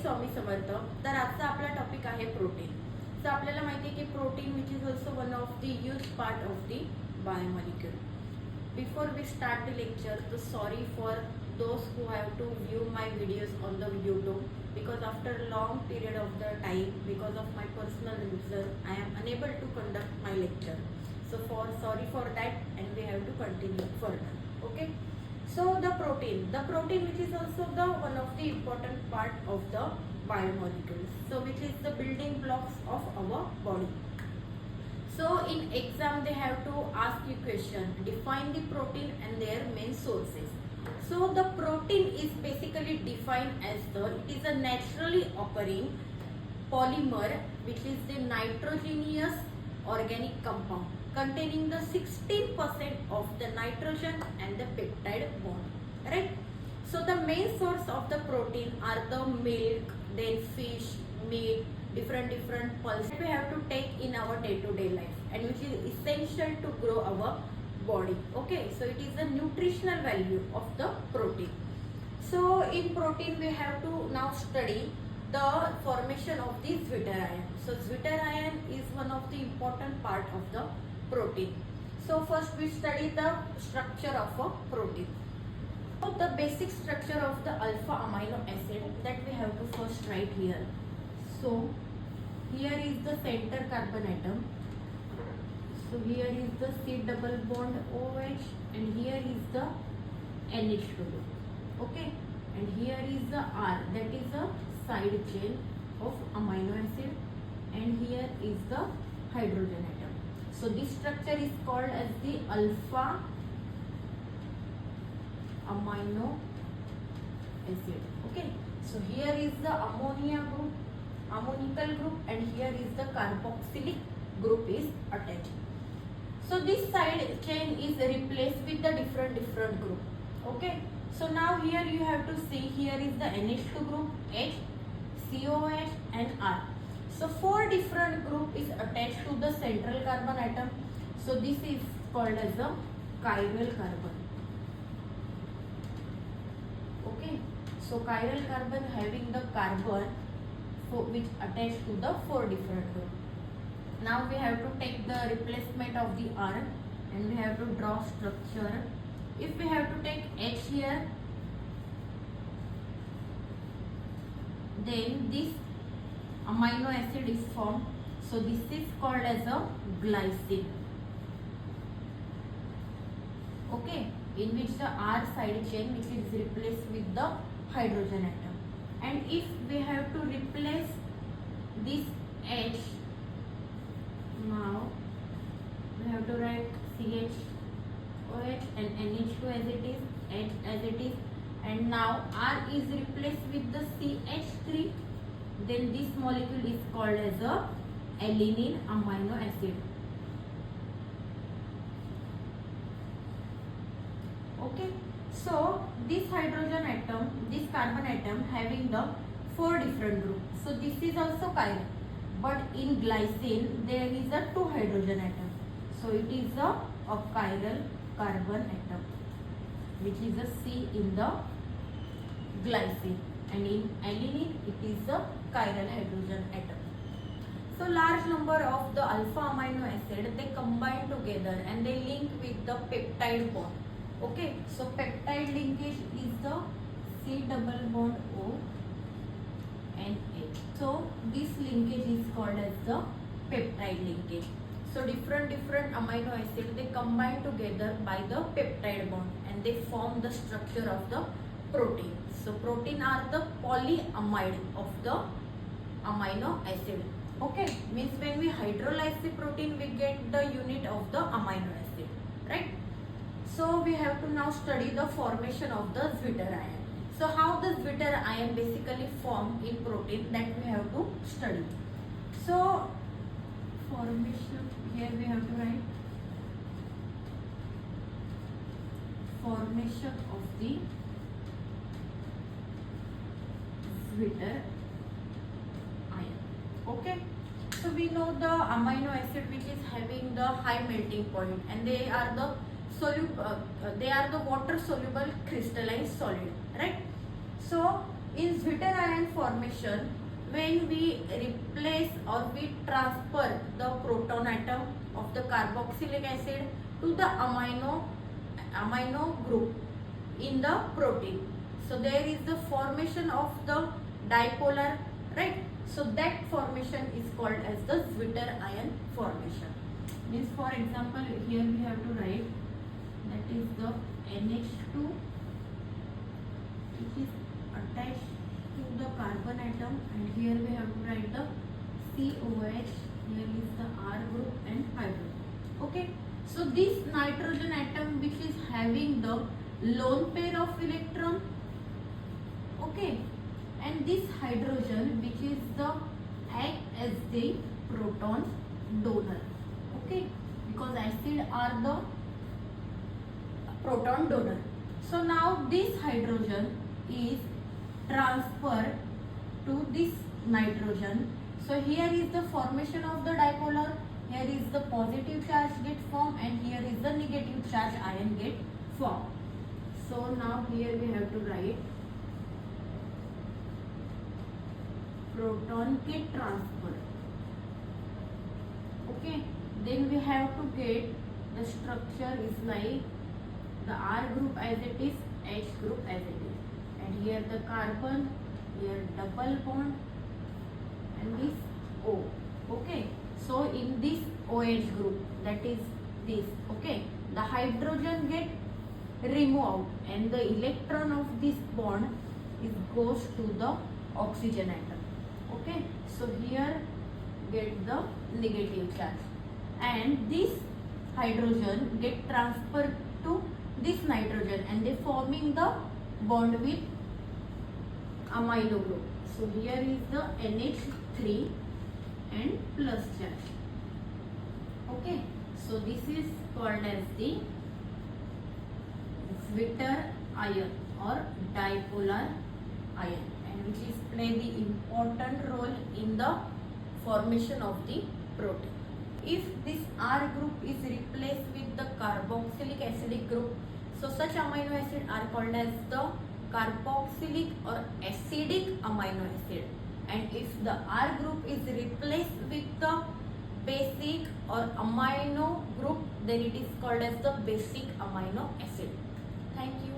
स्वामी समर्थ. तर आजचा आपला टॉपिक आहे प्रोटीन. सो आपल्याला माहिती आहे की protein which is also one of the huge part of the biomolecule. Before we start the lecture, so sorry for those who have to view my videos on the YouTube, because after a long period of the time, because of my personal reason, I am unable to conduct my lecture. So sorry for that, and we have to continue further. Okay. So the protein which is also the one of the important part of the biomolecules. So which is the building blocks of our body. So in exam they have to ask you question, define the protein and their main sources. So the protein is basically defined as it is a naturally occurring polymer which is the nitrogenous organic compound containing the 16% of the nitrogen and the peptide bond, right? So the main source of the protein are the milk, then fish, meat, different pulses we have to take in our day-to-day life, and which is essential to grow our body. Okay, so it is the nutritional value of the protein. So in protein we have to now study the formation of the Zwitter ion. So Zwitter ion is one of the important part of the protein. So first we study the structure of a protein. So the basic structure of the alpha amino acid that we have to first write here. So here is the center carbon atom. So here is the C double bond OH, and here is the NH2 group. Okay, and here is the R, that is a side chain of amino acid, and here is the hydrogen atom. So this structure is called as the alpha amino acid. Okay, so here is the ammonium group, and here is the carboxylic group is attached. So this side chain is replaced with the different group. Okay, so now here you have to see, here is the NH2 group, H, COH and R. So 4 different group is attached to the central carbon atom. So this is called as a chiral carbon. Okay, so chiral carbon having the carbon which attached to the 4 different group. Now we have to take the replacement of the R, and we have to draw structure. If we have to take H here, then this amino acid is formed. So this is called as a glycine. Okay, in which the R side chain which is replaced with the hydrogen atom. And if we have to replace this H, now we have to write CHOH and NH2 as it is, H as it is, and now R is replaced with the CH3, then this molecule is called as a alanine amino acid. Okay, so this hydrogen atom, this carbon atom having the 4 different groups. So this is also chiral, but in glycine there is a 2 hydrogen atom. So it is a chiral carbon atom, which is a C in the glycine, and in alanine it is a chiral hydrogen atom. So large number of the alpha amino acid, they combine together and they link with the peptide bond. Okay, so peptide linkage is the C double bond O and H. So this linkage is called as the peptide linkage. So different amino acid, they combine together by the peptide bond, and they form the structure of the protein. So protein are the polyamide of the amino acid. Okay, means when we hydrolyze the protein, we get the unit of the amino acid, right? So we have to now study the formation of the Zwitter ion. So how the Zwitter ion basically form in protein, that we have to study. So formation, here we have to write formation of the Zwitter ion. Okay, so we know the amino acid which is having the high melting point, and they are the they are the water soluble crystalline solid, right? So In Zwitter ion formation, when we replace or we transfer the proton atom of the carboxylic acid to the amino group in the protein, so there is the formation of the dipolar, right? So that formation is called as the Zwitter ion formation. Means, for example, here we have to write that is the NH2 which is attached to the carbon atom, and here we have to write the COH. Here is the R group and hydrogen. Okay, so this nitrogen atom which is having the lone pair of electron, okay, and this hydrogen which is the act as the proton donor, okay, because acid are the proton donor. So now this hydrogen is transferred to this nitrogen. So here is the formation of the dipolar, here is the positive charge get formed, and here is the negative charge ion get formed. So now here we have to write proton get transferred. Okay, then we have to get the structure is like the R group as it is, H group as it is, and here the carbon, here double bond, and this O. Okay, so in this OH group, that is this, okay, the hydrogen get removed out and the electron of this bond is goes to the oxygen atom. Okay, so here get the negative charge, and this hydrogen get transferred to this nitrogen and they forming the bond with amino group. So here is the NH3 and plus charge. Okay, so this is called as the Zwitter ion or dipolar ion, and which is play the important role in the formation of the protein. If this R group is replaced with the carboxylic acidic group, so such amino acid are called as the carboxylic or acidic amino acid, and if the R group is replaced with the basic or amino group, then it is called as the basic amino acid. Thank you.